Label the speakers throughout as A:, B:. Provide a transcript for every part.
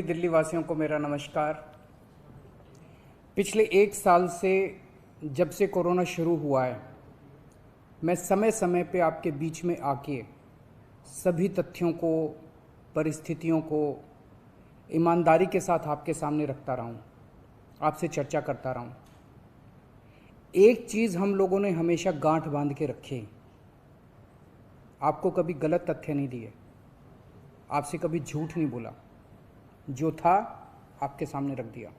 A: सभी दिल्ली वासियों को मेरा नमस्कार। पिछले एक साल से जब से कोरोना शुरू हुआ है, मैं समय समय पे आपके बीच में आके सभी तथ्यों को, परिस्थितियों को ईमानदारी के साथ आपके सामने रखता रहा हूँ, आपसे चर्चा करता रहा हूँ। एक चीज़ हम लोगों ने हमेशा गांठ बांध के रखी, आपको कभी गलत तथ्य नहीं दिए, आपसे कभी झूठ नहीं बोला, जो था आपके सामने रख दिया।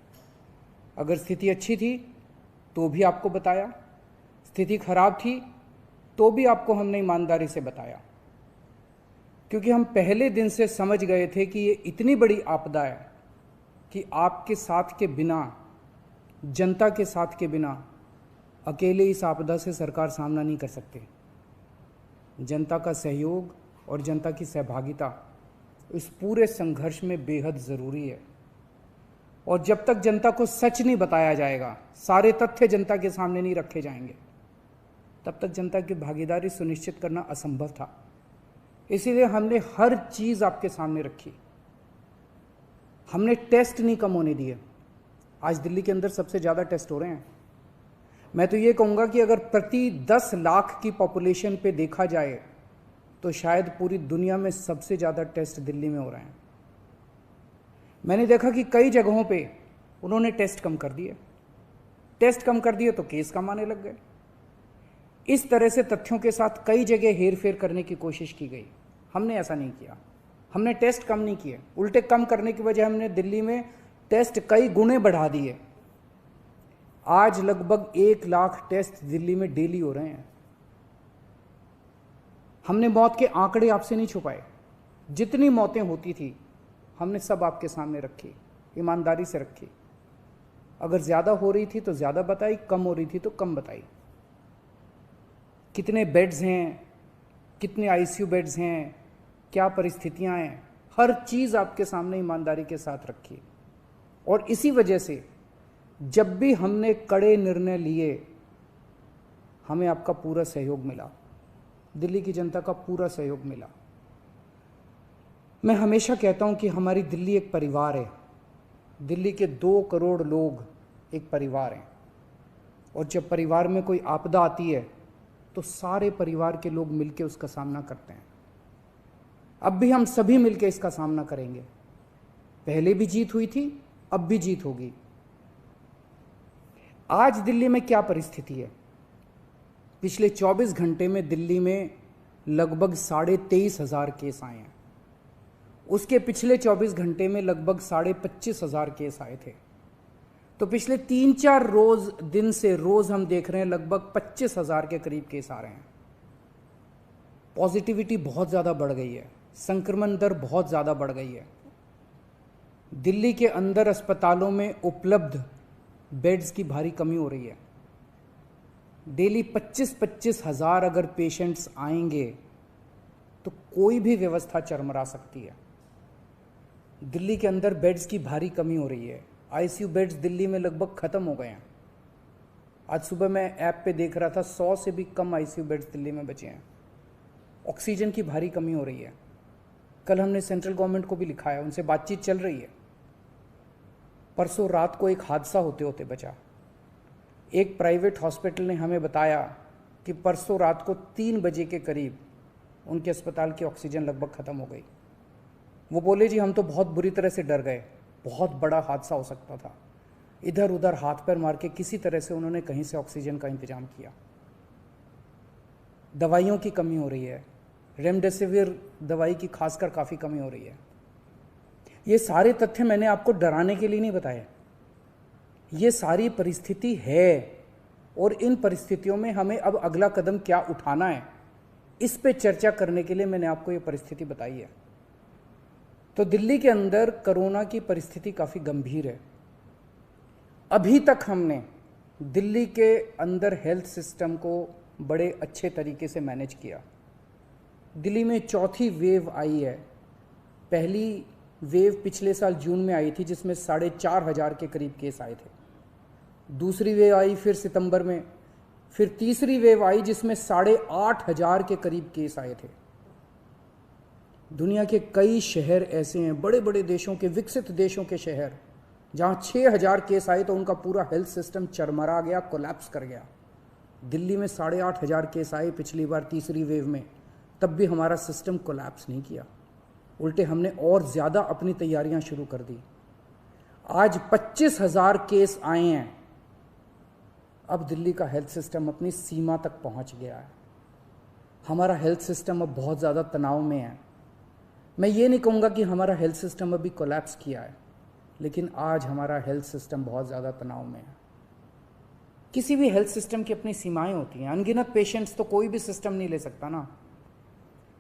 A: अगर स्थिति अच्छी थी तो भी आपको बताया, स्थिति खराब थी तो भी आपको हमने ईमानदारी से बताया, क्योंकि हम पहले दिन से समझ गए थे कि ये इतनी बड़ी आपदा है कि आपके साथ के बिना, जनता के साथ के बिना अकेले इस आपदा से सरकार सामना नहीं कर सकती। जनता का सहयोग और जनता की सहभागिता इस पूरे संघर्ष में बेहद ज़रूरी है। और जब तक जनता को सच नहीं बताया जाएगा, सारे तथ्य जनता के सामने नहीं रखे जाएंगे, तब तक जनता की भागीदारी सुनिश्चित करना असंभव था। इसीलिए हमने हर चीज़ आपके सामने रखी। हमने टेस्ट नहीं कम होने दिए। आज दिल्ली के अंदर सबसे ज़्यादा टेस्ट हो रहे हैं। मैं तो ये कहूँगा कि अगर प्रति 10 लाख की पॉपुलेशन पे देखा जाए तो शायद पूरी दुनिया में सबसे ज़्यादा टेस्ट दिल्ली में हो रहे हैं। मैंने देखा कि कई जगहों पे उन्होंने टेस्ट कम कर दिए। टेस्ट कम कर दिए तो केस कम आने लग गए। इस तरह से तथ्यों के साथ कई जगह हेरफेर करने की कोशिश की गई। हमने ऐसा नहीं किया। हमने टेस्ट कम नहीं किए, उल्टे कम करने की वजह हमने दिल्ली में टेस्ट कई गुने बढ़ा दिए। आज लगभग 1 लाख टेस्ट दिल्ली में डेली हो रहे हैं। हमने मौत के आंकड़े आपसे नहीं छुपाए। जितनी मौतें होती थी हमने सब आपके सामने रखी, ईमानदारी से रखी। अगर ज़्यादा हो रही थी तो ज़्यादा बताई, कम हो रही थी तो कम बताई। कितने बेड्स हैं, कितने आईसीयू बेड्स हैं, क्या परिस्थितियां हैं, हर चीज़ आपके सामने ईमानदारी के साथ रखी। और इसी वजह से जब भी हमने कड़े निर्णय लिए, हमें आपका पूरा सहयोग मिला, दिल्ली की जनता का पूरा सहयोग मिला। मैं हमेशा कहता हूं कि हमारी दिल्ली एक परिवार है। दिल्ली के 2 करोड़ लोग एक परिवार हैं। और जब परिवार में कोई आपदा आती है तो सारे परिवार के लोग मिलकर उसका सामना करते हैं। अब भी हम सभी मिलकर इसका सामना करेंगे। पहले भी जीत हुई थी, अब भी जीत होगी। आज दिल्ली में क्या परिस्थिति है? पिछले 24 घंटे में दिल्ली में लगभग 23,500 केस आए हैं। उसके पिछले 24 घंटे में लगभग 25,500 केस आए थे। तो पिछले 3-4 दिन से रोज हम देख रहे हैं लगभग 25,000 के करीब केस आ रहे हैं। पॉजिटिविटी बहुत ज़्यादा बढ़ गई है, संक्रमण दर बहुत ज़्यादा बढ़ गई है। दिल्ली के अंदर अस्पतालों में उपलब्ध बेड्स की भारी कमी हो रही है। डेली 25-25 हज़ार अगर पेशेंट्स आएंगे तो कोई भी व्यवस्था चरमरा सकती है। दिल्ली के अंदर बेड्स की भारी कमी हो रही है। आईसीयू बेड्स दिल्ली में लगभग ख़त्म हो गए हैं। आज सुबह मैं ऐप पे देख रहा था 100 से भी कम आईसीयू बेड्स दिल्ली में बचे हैं। ऑक्सीजन की भारी कमी हो रही है। कल हमने सेंट्रल गवर्नमेंट को भी लिखा है, उनसे बातचीत चल रही है। परसों रात को एक हादसा होते होते बचा। एक प्राइवेट हॉस्पिटल ने हमें बताया कि परसों रात को 3 बजे के करीब उनके अस्पताल की ऑक्सीजन लगभग ख़त्म हो गई। वो बोले जी हम तो बहुत बुरी तरह से डर गए, बहुत बड़ा हादसा हो सकता था। इधर उधर हाथ पैर मार के किसी तरह से उन्होंने कहीं से ऑक्सीजन का इंतजाम किया। दवाइयों की कमी हो रही है, रेमडेसिविर दवाई की खासकर काफ़ी कमी हो रही है। ये सारे तथ्य मैंने आपको डराने के लिए नहीं बताए। ये सारी परिस्थिति है और इन परिस्थितियों में हमें अब अगला कदम क्या उठाना है, इस पे चर्चा करने के लिए मैंने आपको ये परिस्थिति बताई है। तो दिल्ली के अंदर कोरोना की परिस्थिति काफ़ी गंभीर है। अभी तक हमने दिल्ली के अंदर हेल्थ सिस्टम को बड़े अच्छे तरीके से मैनेज किया। दिल्ली में चौथी वेव आई है। पहली वेव पिछले साल जून में आई थी जिसमें 4,500 के करीब केस आए थे। दूसरी वेव आई फिर सितंबर में, फिर तीसरी वेव आई जिसमें 8,500 के करीब केस आए थे। दुनिया के कई शहर ऐसे हैं, बड़े बड़े देशों के, विकसित देशों के शहर, जहाँ 6,000 केस आए तो उनका पूरा हेल्थ सिस्टम चरमरा गया, कोलैप्स कर गया। दिल्ली में 8,500 केस आए पिछली बार तीसरी वेव में, तब भी हमारा सिस्टम कोलैप्स नहीं किया, उल्टे हमने और ज़्यादा अपनी तैयारियां शुरू कर दी। आज 25,000 केस आए हैं। अब दिल्ली का हेल्थ सिस्टम अपनी सीमा तक पहुंच गया है। हमारा हेल्थ सिस्टम अब बहुत ज़्यादा तनाव में है। मैं ये नहीं कहूँगा कि हमारा हेल्थ सिस्टम अभी कोलैप्स किया है, लेकिन आज हमारा हेल्थ सिस्टम बहुत ज़्यादा तनाव में है। किसी भी हेल्थ सिस्टम की अपनी सीमाएं होती हैं। अनगिनत पेशेंट्स तो कोई भी सिस्टम नहीं ले सकता ना।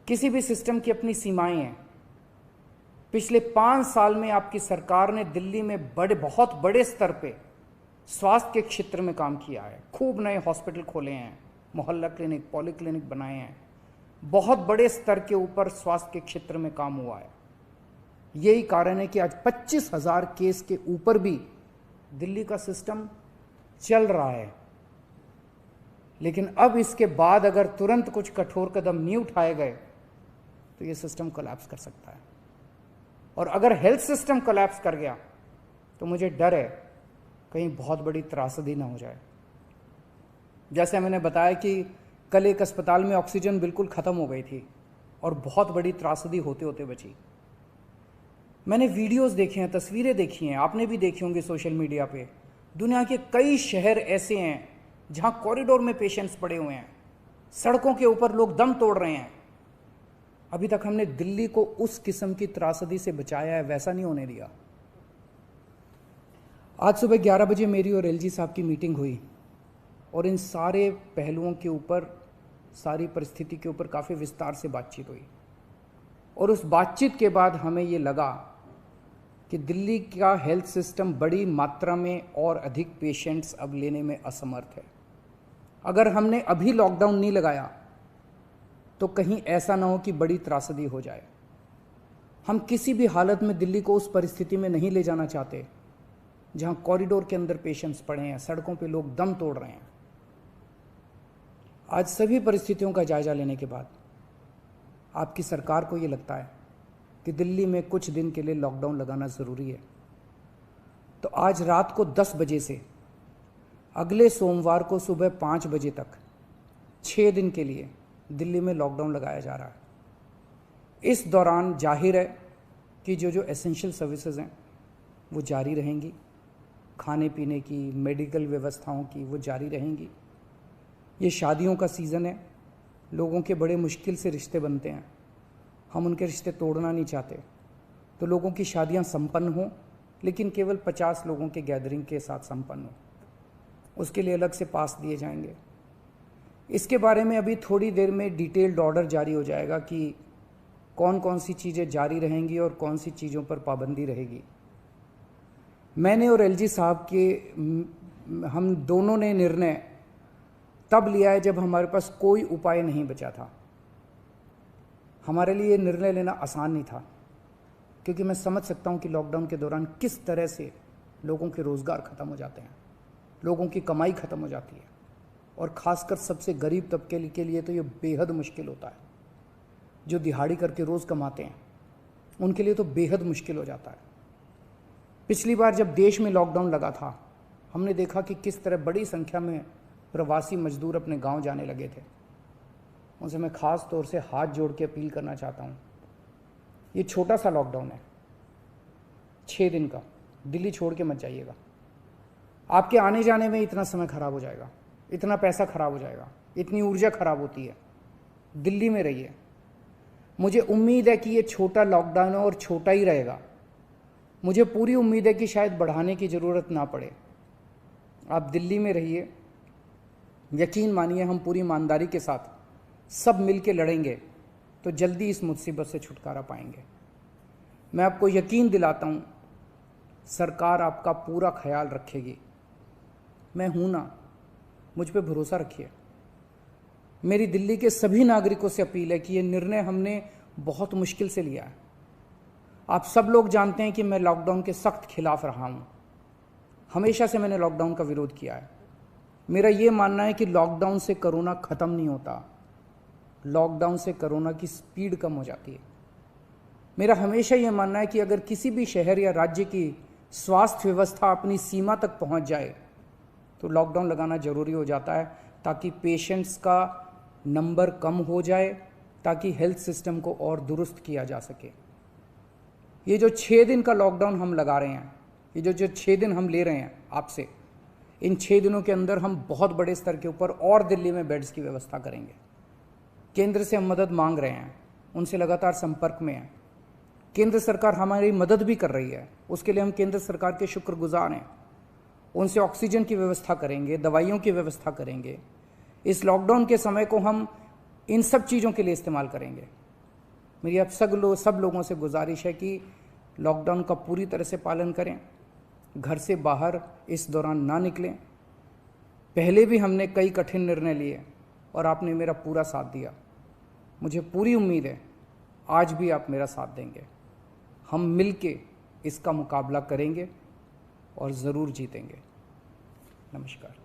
A: किसी भी सिस्टम की अपनी सीमाएं हैं। पिछले 5 साल में आपकी सरकार ने दिल्ली में बहुत बड़े स्तर पे स्वास्थ्य के क्षेत्र में काम किया है। खूब नए हॉस्पिटल खोले हैं, मोहल्ला क्लिनिक, पॉलीक्लिनिक बनाए हैं। बहुत बड़े स्तर के ऊपर स्वास्थ्य के क्षेत्र में काम हुआ है। यही कारण है कि आज 25,000 केस के ऊपर भी दिल्ली का सिस्टम चल रहा है। लेकिन अब इसके बाद अगर तुरंत कुछ कठोर कदम नहीं उठाए गए तो ये सिस्टम कोलैप्स कर सकता है। और अगर हेल्थ सिस्टम कोलैप्स कर गया तो मुझे डर है कहीं बहुत बड़ी त्रासदी ना हो जाए। जैसे मैंने बताया कि कल एक अस्पताल में ऑक्सीजन बिल्कुल ख़त्म हो गई थी और बहुत बड़ी त्रासदी होते होते बची। मैंने वीडियोस देखे हैं, तस्वीरें देखी हैं, आपने भी देखी होंगी सोशल मीडिया पे। दुनिया के कई शहर ऐसे हैं जहां कॉरिडोर में पेशेंट्स पड़े हुए हैं, सड़कों के ऊपर लोग दम तोड़ रहे हैं। अभी तक हमने दिल्ली को उस किस्म की त्रासदी से बचाया है, वैसा नहीं होने दिया। आज सुबह 11 बजे मेरी और एलजी साहब की मीटिंग हुई और इन सारे पहलुओं के ऊपर, सारी परिस्थिति के ऊपर काफ़ी विस्तार से बातचीत हुई। और उस बातचीत के बाद हमें ये लगा कि दिल्ली का हेल्थ सिस्टम बड़ी मात्रा में और अधिक पेशेंट्स अब लेने में असमर्थ है। अगर हमने अभी लॉकडाउन नहीं लगाया तो कहीं ऐसा ना हो कि बड़ी त्रासदी हो जाए। हम किसी भी हालत में दिल्ली को उस परिस्थिति में नहीं ले जाना चाहते जहां कॉरिडोर के अंदर पेशेंट्स पड़े हैं, सड़कों पे लोग दम तोड़ रहे हैं। आज सभी परिस्थितियों का जायजा लेने के बाद आपकी सरकार को ये लगता है कि दिल्ली में कुछ दिन के लिए लॉकडाउन लगाना ज़रूरी है। तो आज रात को 10 बजे से अगले सोमवार को सुबह 5 बजे तक 6 दिन के लिए दिल्ली में लॉकडाउन लगाया जा रहा है। इस दौरान जाहिर है कि जो एसेंशियल सर्विसेज हैं वो जारी रहेंगी, खाने पीने की, मेडिकल व्यवस्थाओं की वो जारी रहेंगी। ये शादियों का सीज़न है, लोगों के बड़े मुश्किल से रिश्ते बनते हैं, हम उनके रिश्ते तोड़ना नहीं चाहते। तो लोगों की शादियां संपन्न हों, लेकिन केवल 50 लोगों के गैदरिंग के साथ संपन्न हो। उसके लिए अलग से पास दिए जाएंगे। इसके बारे में अभी थोड़ी देर में डिटेल्ड ऑर्डर जारी हो जाएगा कि कौन कौन सी चीज़ें जारी रहेंगी और कौन सी चीज़ों पर पाबंदी रहेगी। मैंने और एलजी साहब के हम दोनों ने निर्णय तब लिया है जब हमारे पास कोई उपाय नहीं बचा था। हमारे लिए निर्णय लेना आसान नहीं था, क्योंकि मैं समझ सकता हूं कि लॉकडाउन के दौरान किस तरह से लोगों के रोज़गार ख़त्म हो जाते हैं, लोगों की कमाई ख़त्म हो जाती है, और ख़ासकर सबसे गरीब तबके के लिए तो ये बेहद मुश्किल होता है। जो दिहाड़ी करके रोज़ कमाते हैं उनके लिए तो बेहद मुश्किल हो जाता है। पिछली बार जब देश में लॉकडाउन लगा था, हमने देखा कि किस तरह बड़ी संख्या में प्रवासी मजदूर अपने गांव जाने लगे थे। उनसे मैं ख़ास तौर से हाथ जोड़ के अपील करना चाहता हूँ, ये छोटा सा लॉकडाउन है, 6 दिन का, दिल्ली छोड़ के मत जाइएगा। आपके आने जाने में इतना समय खराब हो जाएगा, इतना पैसा खराब हो जाएगा, इतनी ऊर्जा खराब होती है। दिल्ली में रहिए। मुझे उम्मीद है कि ये छोटा लॉकडाउन है और छोटा ही रहेगा। मुझे पूरी उम्मीद है कि शायद बढ़ाने की ज़रूरत ना पड़े। आप दिल्ली में रहिए। यकीन मानिए, हम पूरी ईमानदारी के साथ सब मिल के लड़ेंगे तो जल्दी इस मुसीबत से छुटकारा पाएंगे। मैं आपको यकीन दिलाता हूँ, सरकार आपका पूरा ख्याल रखेगी। मैं हूँ ना, मुझ पे भरोसा रखिए। मेरी दिल्ली के सभी नागरिकों से अपील है कि ये निर्णय हमने बहुत मुश्किल से लिया है। आप सब लोग जानते हैं कि मैं लॉकडाउन के सख्त खिलाफ रहा हूँ। हमेशा से मैंने लॉकडाउन का विरोध किया है। मेरा ये मानना है कि लॉकडाउन से कोरोना ख़त्म नहीं होता, लॉकडाउन से कोरोना की स्पीड कम हो जाती है। मेरा हमेशा ये मानना है कि अगर किसी भी शहर या राज्य की स्वास्थ्य व्यवस्था अपनी सीमा तक पहुंच जाए तो लॉकडाउन लगाना ज़रूरी हो जाता है, ताकि पेशेंट्स का नंबर कम हो जाए, ताकि हेल्थ सिस्टम को और दुरुस्त किया जा सके। ये जो 6 दिन का लॉकडाउन हम लगा रहे हैं, ये जो 6 दिन हम ले रहे हैं आपसे, इन 6 दिनों के अंदर हम बहुत बड़े स्तर के ऊपर और दिल्ली में बेड्स की व्यवस्था करेंगे। केंद्र से हम मदद मांग रहे हैं, उनसे लगातार संपर्क में हैं। केंद्र सरकार हमारी मदद भी कर रही है, उसके लिए हम केंद्र सरकार के शुक्रगुजार हैं। उनसे ऑक्सीजन की व्यवस्था करेंगे, दवाइयों की व्यवस्था करेंगे। इस लॉकडाउन के समय को हम इन सब चीज़ों के लिए इस्तेमाल करेंगे। मेरी अब सब लोगों से गुजारिश है कि लॉकडाउन का पूरी तरह से पालन करें, घर से बाहर इस दौरान ना निकलें। पहले भी हमने कई कठिन निर्णय लिए और आपने मेरा पूरा साथ दिया। मुझे पूरी उम्मीद है आज भी आप मेरा साथ देंगे। हम मिलके इसका मुकाबला करेंगे और ज़रूर जीतेंगे। नमस्कार।